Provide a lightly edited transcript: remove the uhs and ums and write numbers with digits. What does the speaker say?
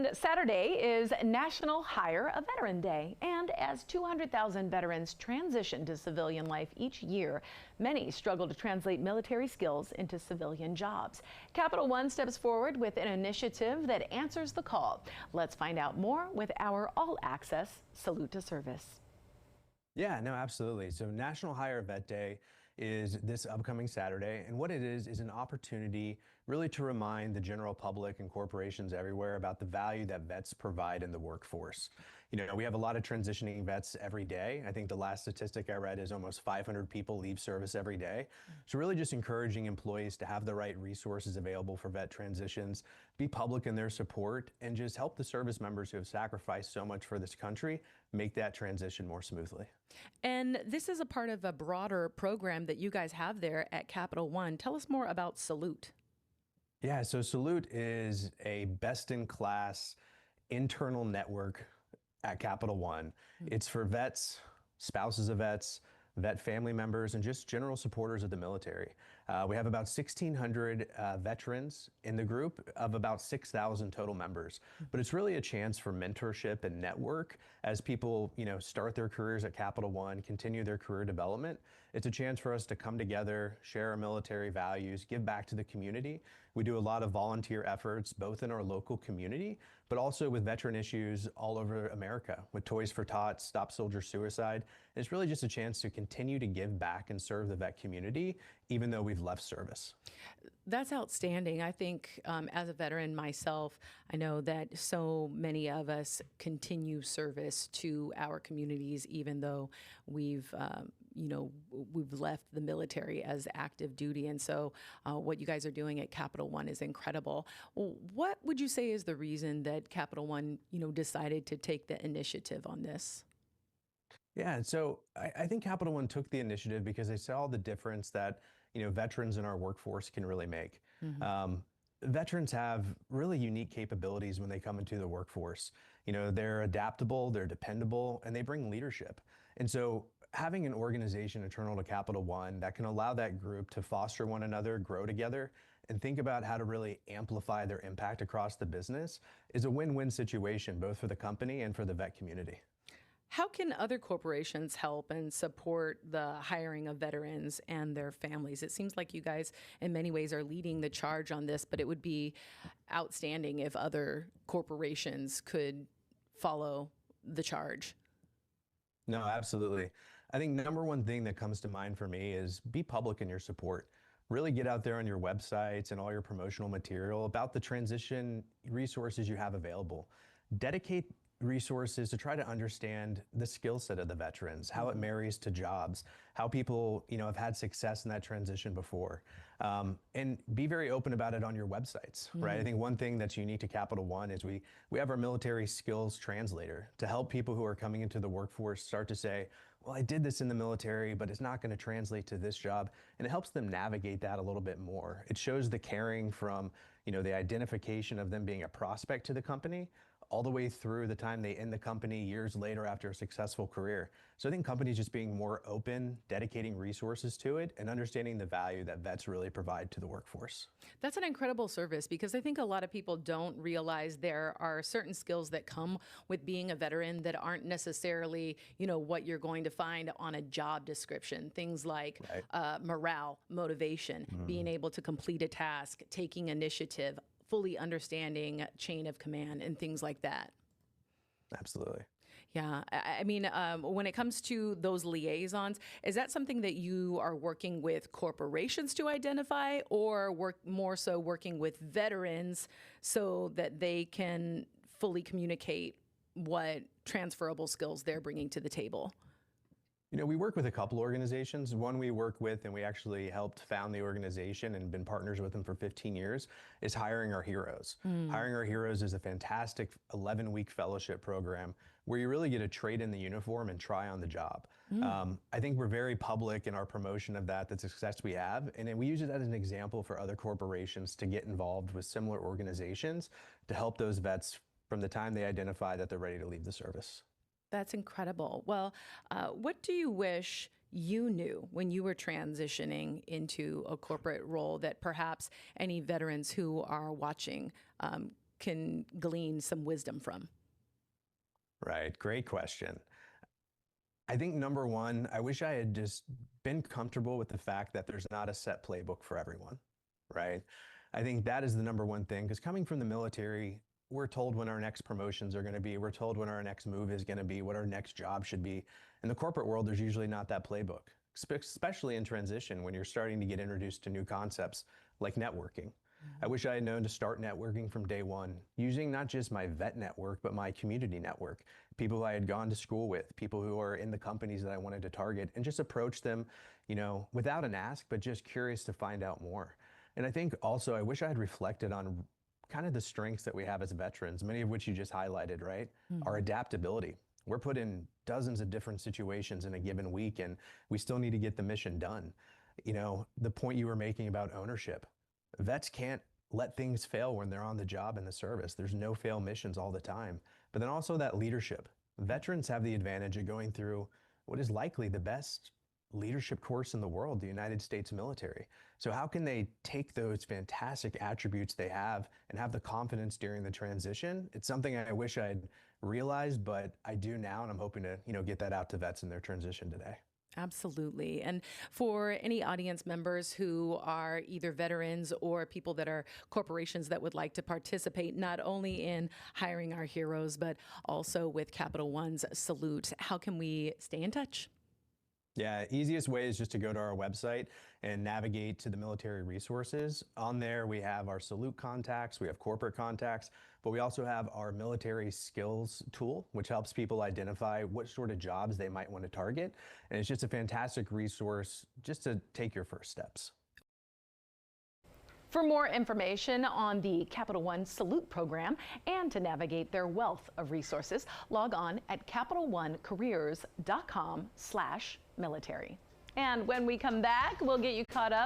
And Saturday is National Hire a Veteran Day, and as 200,000 veterans transition to civilian life each year, many struggle to translate military skills into civilian jobs. Capital One steps forward with an initiative that answers the call. Let's find out more with our all-access Salute to Service. Yeah, no, absolutely. So National Hire a Vet Day is this upcoming Saturday, and what it is an opportunity really to remind the general public and corporations everywhere about the value that vets provide in the workforce. You know, we have a lot of transitioning vets every day. I think the last statistic I read is almost 500 people leave service every day. So really just encouraging employees to have the right resources available for vet transitions, be public in their support, and just help the service members who have sacrificed so much for this country make that transition more smoothly. And this is a part of a broader program that you guys have there at Capital One. Tell us more about Salute. Yeah, so Salute is a best-in-class internal network at Capital One. It's for vets, spouses of vets, vet family members, and just general supporters of the military. We have about 1,600 veterans in the group of about 6,000 total members. But it's really a chance for mentorship and network as people, start their careers at Capital One, continue their career development. It's a chance for us to come together, share our military values, give back to the community. We do a lot of volunteer efforts, both in our local community, but also with veteran issues all over America, with Toys for Tots, Stop Soldier Suicide. And it's really just a chance to continue to give back and serve the vet community, even though we've left service. That's outstanding. I think as a veteran myself, I know that so many of us continue service to our communities, even though we've left the military as active duty. And so what you guys are doing at Capital One is incredible. What would you say is the reason that Capital One, decided to take the initiative on this? Yeah, so I think Capital One took the initiative because they saw the difference that veterans in our workforce can really make. Veterans have really unique capabilities when they come into the workforce. They're adaptable, they're dependable, and they bring leadership. And so having an organization internal to Capital One that can allow that group to foster one another, grow together, and think about how to really amplify their impact across the business is a win-win situation, both for the company and for the vet community. How can other corporations help and support the hiring of veterans and their families? It seems like you guys, in many ways, are leading the charge on this, but it would be outstanding if other corporations could follow the charge. No, absolutely. I think number one thing that comes to mind for me is be public in your support. Really get out there on your websites and all your promotional material about the transition resources you have available. Dedicate resources to try to understand the skill set of the veterans, how it marries to jobs, how people have had success in that transition before, and be very open about it on your websites, right? I think one thing that's unique to Capital One is we have our military skills translator to help people who are coming into the workforce start to say, well, I did this in the military, but it's not going to translate to this job. And it helps them navigate that a little bit more. It shows the caring from, the identification of them being a prospect to the company all the way through the time they end the company years later after a successful career. So I think companies just being more open, dedicating resources to it, and understanding the value that vets really provide to the workforce. That's an incredible service because I think a lot of people don't realize there are certain skills that come with being a veteran that aren't necessarily, what you're going to find on a job description. Things like morale, motivation, being able to complete a task, taking initiative, fully understanding chain of command and things like that. Absolutely. Yeah. I mean, when it comes to those liaisons, is that something that you are working with corporations to identify or more so working with veterans so that they can fully communicate what transferable skills they're bringing to the table? We work with a couple organizations. One we work with, and we actually helped found the organization and been partners with them for 15 years, is Hiring Our Heroes. Hiring Our Heroes is a fantastic 11-week fellowship program where you really get to trade in the uniform and try on the job. I think we're very public in our promotion of that, the success we have, and then we use it as an example for other corporations to get involved with similar organizations to help those vets from the time they identify that they're ready to leave the service. That's incredible. Well, what do you wish you knew when you were transitioning into a corporate role that perhaps any veterans who are watching can glean some wisdom from? Right. Great question. I think number one, I wish I had just been comfortable with the fact that there's not a set playbook for everyone, right? I think that is the number one thing, because coming from the military, we're told when our next promotions are going to be, we're told when our next move is going to be, what our next job should be. In the corporate world, there's usually not that playbook, especially in transition when you're starting to get introduced to new concepts like networking. I wish I had known to start networking from day one, using not just my vet network, but my community network, people who I had gone to school with, people who are in the companies that I wanted to target, and just approach them, without an ask, but just curious to find out more. And I think also I wish I had reflected on kind of the strengths that we have as veterans, many of which you just highlighted, right? Our adaptability. We're put in dozens of different situations in a given week, and we still need to get the mission done. The point you were making about ownership. Vets can't let things fail when they're on the job in the service. There's no fail missions all the time. But then also that leadership. Veterans have the advantage of going through what is likely the best leadership course in the world, the United States military. So how can they take those fantastic attributes they have and have the confidence during the transition? It's something I wish I'd realized, but I do now, and I'm hoping to, get that out to vets in their transition today. Absolutely. And for any audience members who are either veterans or people that are corporations that would like to participate not only in hiring our heroes, but also with Capital One's Salute, how can we stay in touch? Yeah, easiest way is just to go to our website and navigate to the military resources. On there, we have our Salute contacts, we have corporate contacts, but we also have our military skills tool, which helps people identify what sort of jobs they might want to target. And it's just a fantastic resource just to take your first steps. For more information on the Capital One Salute program and to navigate their wealth of resources, log on at CapitalOneCareers.com/military. And when we come back, we'll get you caught up